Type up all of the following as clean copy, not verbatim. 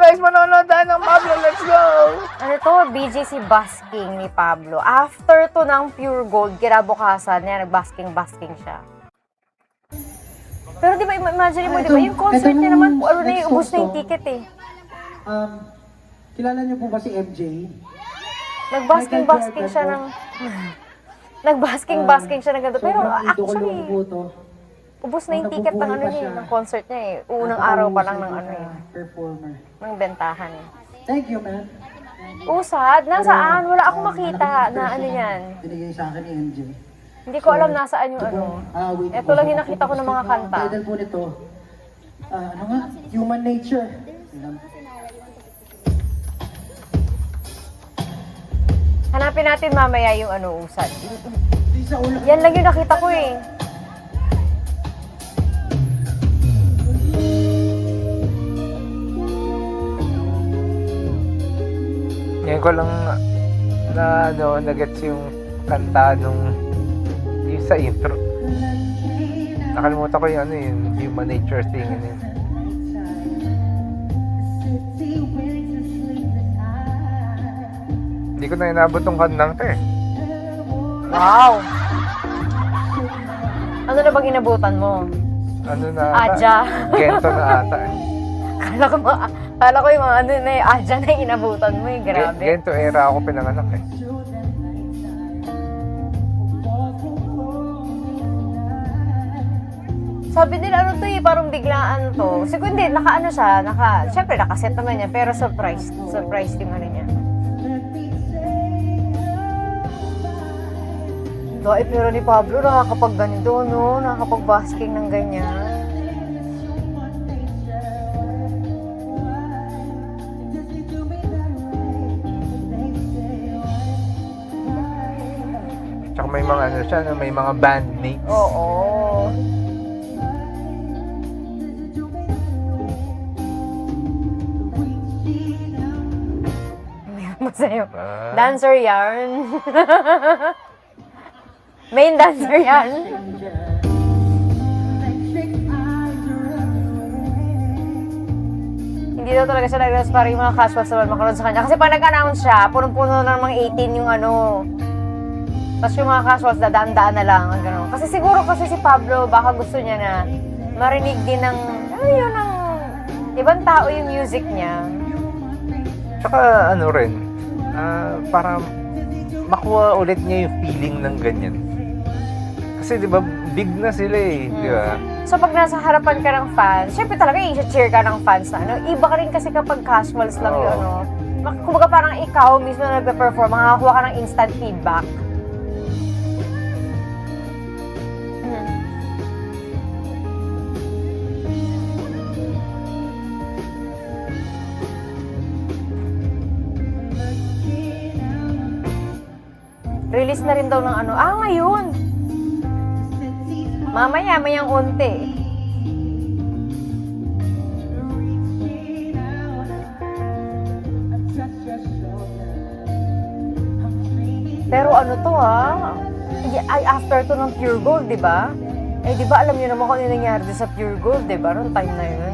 guys, manonood tayo ng Pablo. Let's go! Ano to? BGC Basking ni Pablo. After to ng Pure Gold, kinabukasan niya, nagbasking-basking siya. Pero di ba, imagine mo, di ba, yung concert niya naman, ano na yung ubus na yung ticket eh. Kilala niyo po ba si MJ? Nagbasking-basking siya ng... Nagbasking-basking siya ng ganito. Pero actually, ubus na yung ticket ng ano niya, ng concert niya eh. Unang araw pa lang ng ano eh. Performer. Ng bentahan eh. Thank you, man. Usad? Nasaan? Wala akong makita na ano yan. Binigay sa akin ni MJ. Hindi ko alam nasaan yung ano. Ito lang yung nakita ko ng mga kanta. Title po nito, ano nga? Human Nature. Hanapin natin mamaya yung ano, usad. Di sa ulo. Yan lang yung nakita ko eh. Ngayon ko lang na nagets yung kanta nung yung sa intro. Nakalimutan ko yung yung Human Nature thing yun. Hindi ko na inabot tong kantang to eh. Wow! Ano na bang inabutan mo? Ano na Aja. Gento na ata eh. Kala ko yung mga ano na yung Aja na yung inabutan mo eh. Grabe. Gento era ako pinanganak eh. Sabi nila ano to eh, parang biglaan to. Siguro hindi, naka ano siya, syempre nakaset naman niya, pero surprise yung ano niya. Ay, pero ni Pablo nakakapag ganito, no? Nakakapag-basking ng ganyan. Tsaka may mga ano siya, no? May mga bandmates. Oo. Masaya. Dancer yarn. Main dancer yan. Hindi daw talaga siya nag-announce para yung mga casuals naman makaroon sa kanya. Kasi pag nag-announce siya, punong-puno na ng mga 18 yung ano. Tapos yung mga casuals, dadaan-daan na lang. Gano'n. Kasi siguro kasi si Pablo, baka gusto niya na marinig din ng, ano yun, ng ibang tao yung music niya. Tsaka ano rin, para makuha ulit niya yung feeling ng ganyan. Kasi di ba big na sila eh, di ba? So pag nasa harapan ka ng fans, syempre talaga i-cheer ka ng fans na ano. Iba ka rin kasi kapag casuals lang Oo. yun, ano. Kumbaga parang ikaw mismo na nagpe-perform, makakakuha ka ng instant feedback. Release na rin daw ng ano. Ngayon! Mamaya, mayang unti. Pero ano to ay after to ng Pure Gold, di ba? Eh, di ba alam niyo naman kung ano nangyari sa Pure Gold, di ba? Noong time na yun.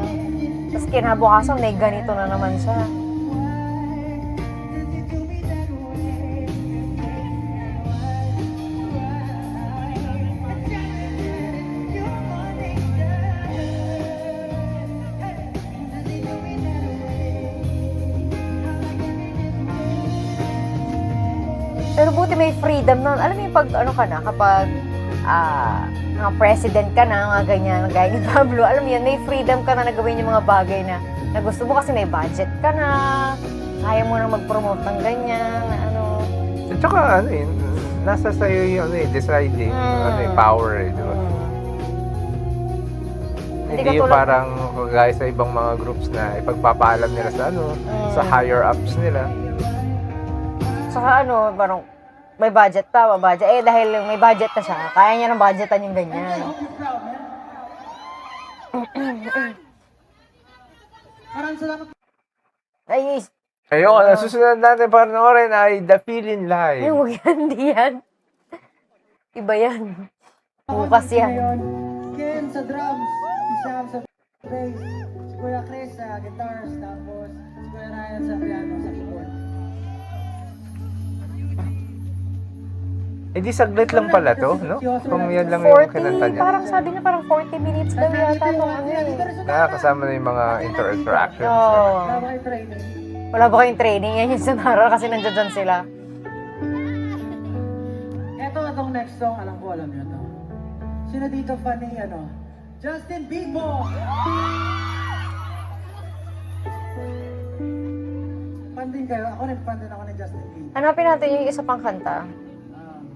Tapos kinabukasan, may ganito na naman siya. Pero buti may freedom na. Alam mo yung pag ano ka na, kapag mga president ka na, mga ganyan, gaya ni Pablo, alam mo yun, may freedom ka na nagawin yung mga bagay na gusto mo kasi may budget ka na, kaya mo na mag-promote ng ganyan, na ano. At saka ano eh, nasa sa'yo yung deciding, power eh, di ba? Hindi yung parang kagaya sa ibang mga groups na ipagpapaalam nila sa sa higher ups nila. Saka ano, parang may budget pa, Eh, dahil may budget na siya, kaya niya ng budgetan yung ganyan. Maraming salamat. Ay, Ayun, ang susunod natin panoorin ay The Feeling Live. ay, huwag yan, di yan. Iba yan. Bukas yan. Ken sa drums, si Sam sa bass, si Kuya Chris sa guitars, tapos si di saglit lang pala to, no? Kung yan lang yung 40, kinanta niya. parang sabi niya parang 40 minutes daw yata itong ano eh. Nakakasama na yung mga interactions. Oo. Wala ba kayo training? Wala ba kayong training? Yan yung Sonara kasi nandiyan dyan sila. Itong next song, alam niyo to. Sino dito fan ni, Justin Bieber! Fan din kayo? Ako rin fan din ako ni Justin Bieber. Hanapin natin yung isa pang kanta.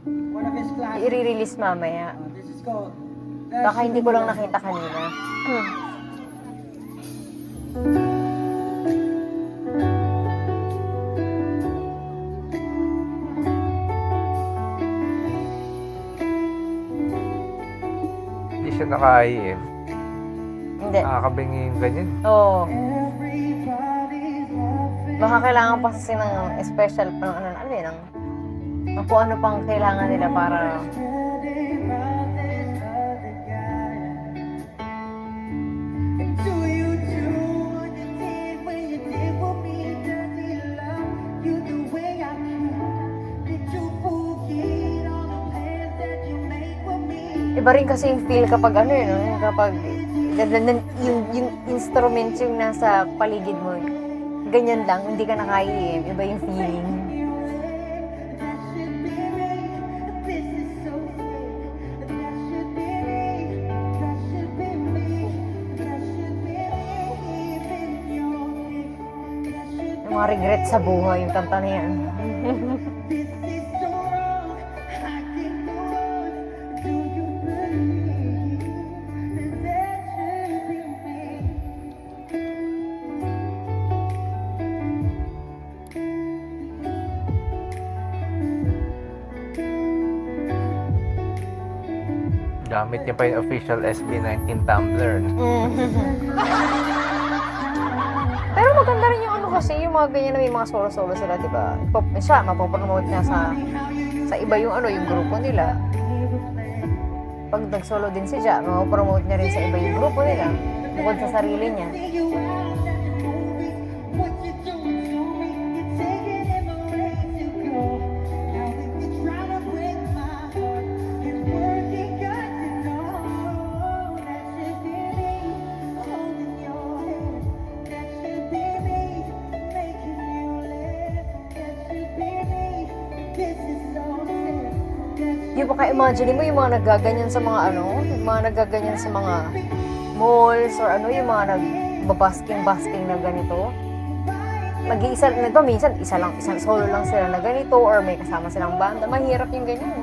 One of his classics. I-release mamaya. This is called... Baka hindi ko lang nakita kanina. Hindi siya naka-IM. Hindi. Nakakabingi yung ganyan. Oo. Baka kailangan pa kasi ng special pang ano yun, ng kung ano pang kailangan nila para iba rin kasi yung feel kapag ano yun, no? Kapag yung instrument yung nasa paligid mo, ganyan lang, hindi ka nakaim, iba yung feeling. Yung mga regret sa buhay, yung kanta na yan. Gamit niya pa yung official SB19 tumbler. Pero maganda rin yung ano kasi, yung mga ganyan na may mga solo-solo sila, di ba? Siya, mapopromote niya sa iba yung ano, yung grupo nila. Pag nag-solo din si Ja, mapopromote niya rin sa iba yung grupo nila. Bukod sa sarili niya. Yung baka imagine mo yung mga nagaganyan sa mga ano, yung mga nagaganyan sa mga malls or ano, yung mga nagbabasking-basking na ganito. Mag-iisa nito, minsan isang solo lang sila na ganito or may kasama silang banda. Mahirap yung ganyan.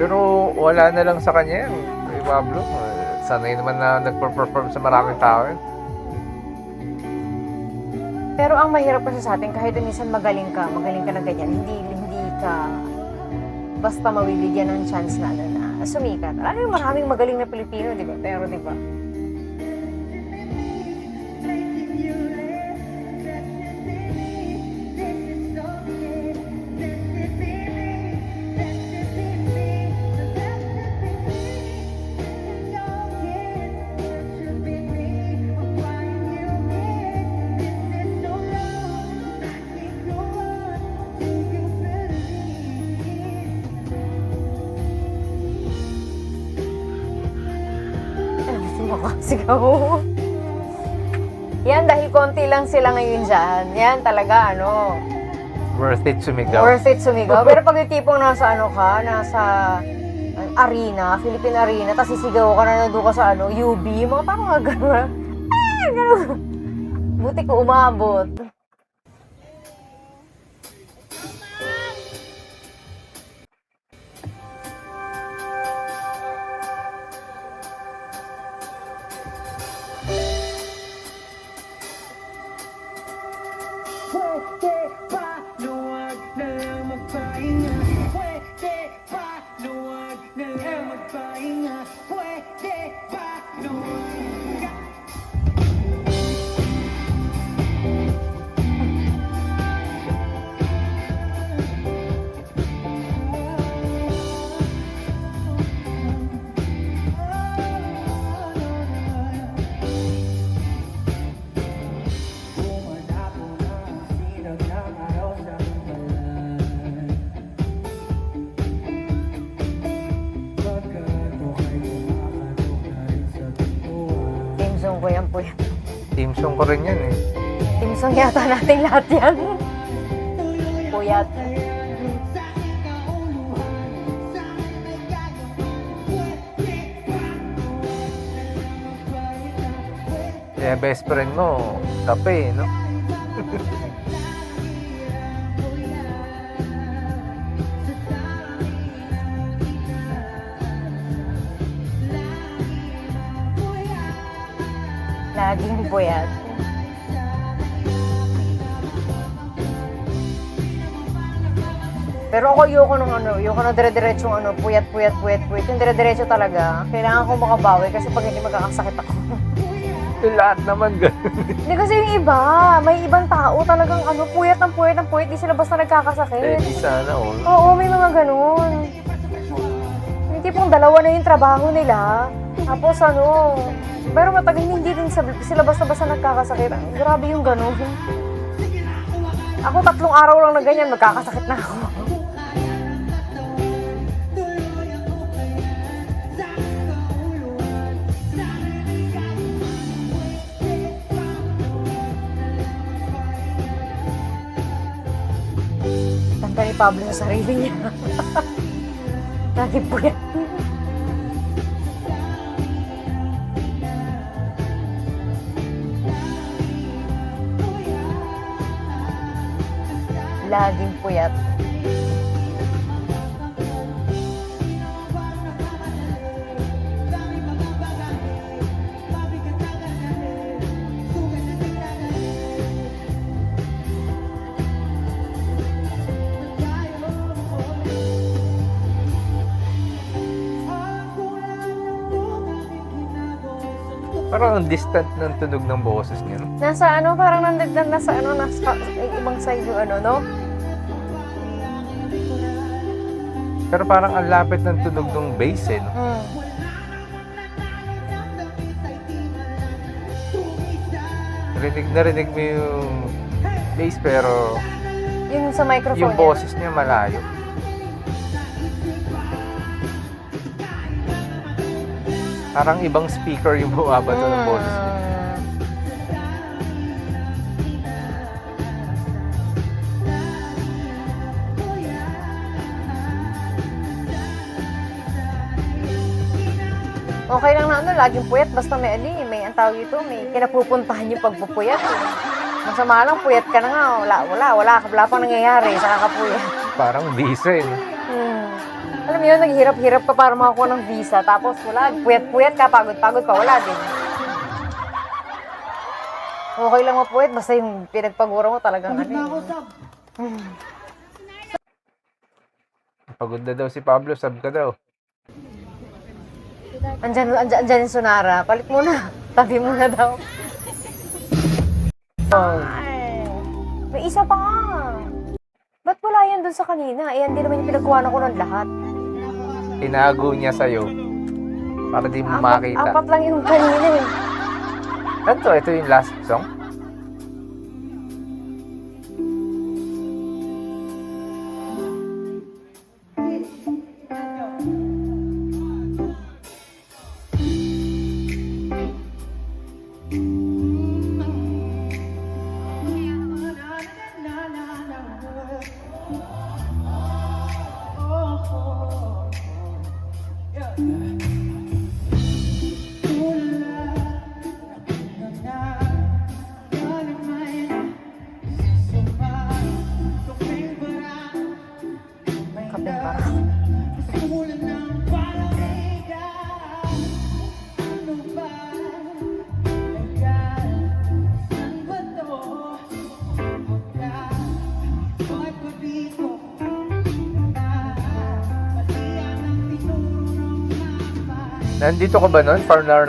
Pero wala na lang sa kanya yan. Kay Pablo, sanay naman na nagpo-perform sa maraming tao. Pero ang mahirap kasi sa atin, kahit minsan magaling ka na ganyan, hindi ka basta mabibigyan ng chance na ano na sumikat. Alam mo, maraming magaling na Pilipino, di ba? Pero di ba? Sigaw. Yan, dahil konti lang sila ngayon dyan. Yan talaga, ano. Worth it sumigaw. Worth it sumigaw. Pero pag yung tipong nasa ano ka, nasa arena, Philippine Arena, tapos sisigaw ka na nandun ka sa ano, UB, mga parang mga gano'n. Gano'n. Buti ko umabot. song ko rin yan eh. Team song yata natin lahat yan. Puyat. Kaya best friend mo, tape, no? Laging puyat. Pero ako ayoko ng dire-diretsong puyat. Yung dire-diretso talaga. Kailangan ko makabawi kasi pag hindi magkakasakit ako. Yung lahat naman ganun. Hindi kasi yung iba, may ibang tao talagang puyat ng puyat. Di sila basta Eh, nagkakasakit. di sana all. Oo, may mga ganun. Yung tipong dalawa na yung trabaho nila. Tapos pero matagal hindi din sila basta-basta nagkakasakit. Grabe yung ganun. Ako 3 araw lang na ganyan, magkakasakit na ako. Tanda ni Pablo sa sarili niya. Lagi po yan. Laging puyat. Parang ang distant ng tunog ng boses niya, no? Nasa parang nasa ibang side yung no? Pero parang ang lapit ng tunog ng bass, eh, no? Mm. Narinig mo yung bass pero Yung sa microphone yung boses niya malayo. Parang ibang speaker yung bumabato ng boses niya. Okay lang na laging puyat, basta may ang tawag ito, may kinapupuntahan yung pagpupuyat. Masama lang, puyat ka na nga, wala pang nangyayari, saka ka puyat. Parang visa, eh, no? Alam mo yun, naghihirap-hirap ka para makakuha ng visa, tapos wala, puyat-puyat ka, pagod-pagod pa, wala din. Okay lang mapuyat, basta yung pinagpagura mo talagang Pagod na daw si Pablo, sab ka daw. Andyan yung Sonara, palit mo na, tabi mo na daw. Ay, may isa pa nga. Ba't wala yan dun sa kanina? Eh, hindi naman yung pinagkuhanan ko ng lahat. Tinago niya sa'yo para di mo makita. 4 lang yung kanina eh. Ano to? Ito yung last song? Kaping para. Nandito ka ba nun? For na.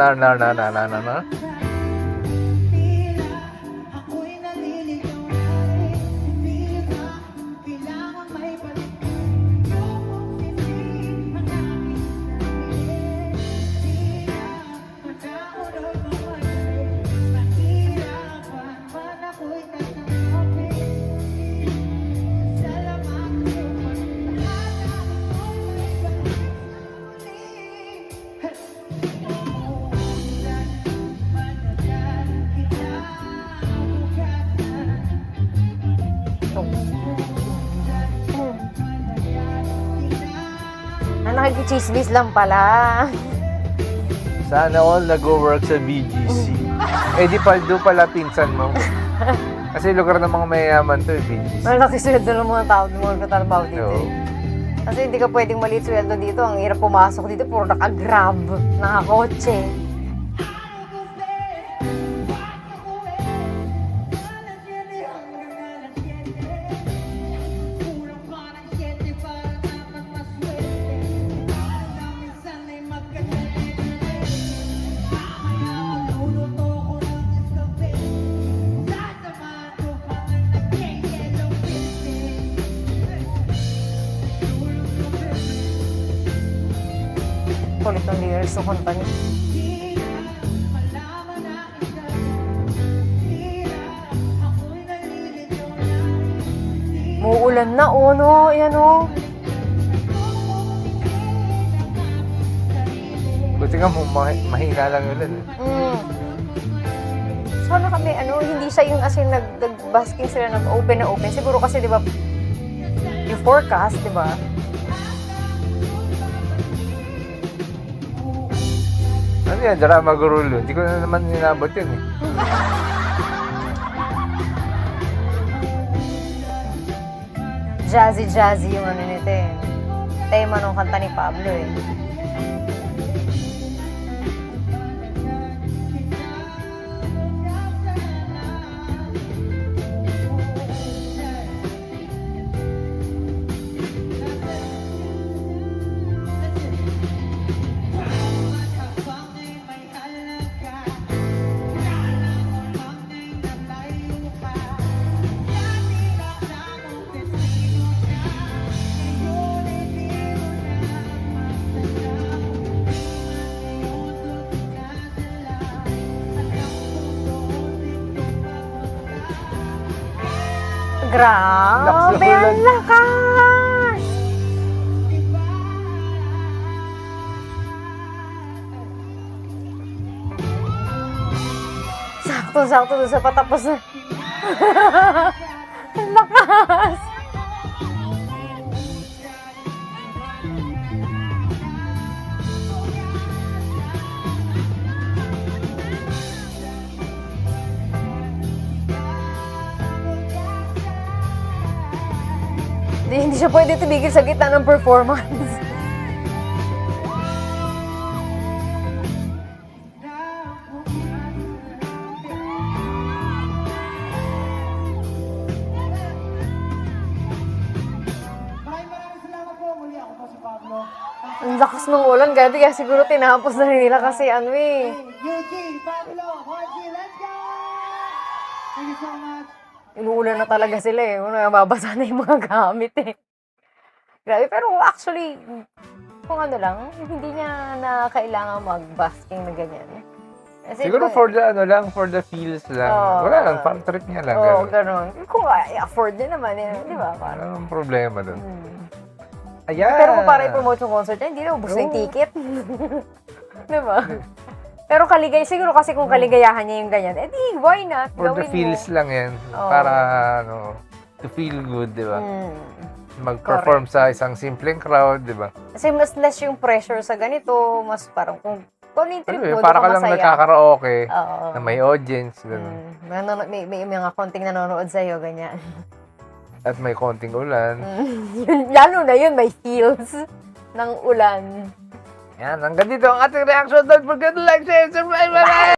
nakikichismis lang pala. Sana all nag-work sa BGC. Di Paldo pala pinsan mo. Kasi lugar ng mga mayayaman to, BGC. Malaki sweldo ng mga tao, ng mga katrabaho dito. Oo. Kasi hindi ka pwedeng maliit sweldo dito. Ang hirap pumasok dito, puro naka-grab, naka-kotse. Kulit ng lyrics ng kanta niya. Muulan na, no? Yan, Buti nga mahina lang yun. Sana kami, hindi siya yung as in nag-basking sila, nag-open na open. Siguro kasi, di ba, yung forecast, di ba? Ano yan? Drama gurulo. Hindi ko na naman ninabot yun eh. Jazzy yung nito eh. Tema ng kanta ni Pablo eh. Grabe, ang lakas! Sakto doon sa patapos na. Ang lakas! Hindi siya pwede tumigil sa gitna ng performance. Maraming salamat po. Muli ako po si Pablo. Ang lakas ng ulan, gabi kaya siguro tinapos na nila kasi Eugene, Pablo, Jorge, let's go! Thank you so much. inuulan na talaga sila eh. Mababasa na yung mga gamit eh. Grabe, pero actually, kung ano lang, hindi niya na kailangan mag-basking na ganyan. Kasi Siguro kung- for the for the feels lang. Oo. Wala lang, parang trip niya lang. Oo, ganun. ganun. Kung afford niya naman, di ba? Parang, Anong problema dun? hmm. Ayan! Pero kung para i-promote yung concert niya, hindi na ubos na yung Oo. ticket. di ba? Pero siguro kasi kung kaligayahan niya yung ganyan, edi why not? For the Gawin feels mo. lang yan. Oo. Para, to feel good, di ba? Hmm. Mag-perform sa isang simpleng crowd, di ba? Kasi mas less yung pressure sa ganito, mas parang kung yung trip mo, Para doon ka lang masaya. nagkakaraoke Oo. na may audience, ganun. May mga konting nanonood sa'yo, ganyan. At may konting ulan. Lalo na yun, may feels ng ulan. Yan, hanggang dito ang ating reaction. Don't forget to like, share, subscribe. Bye!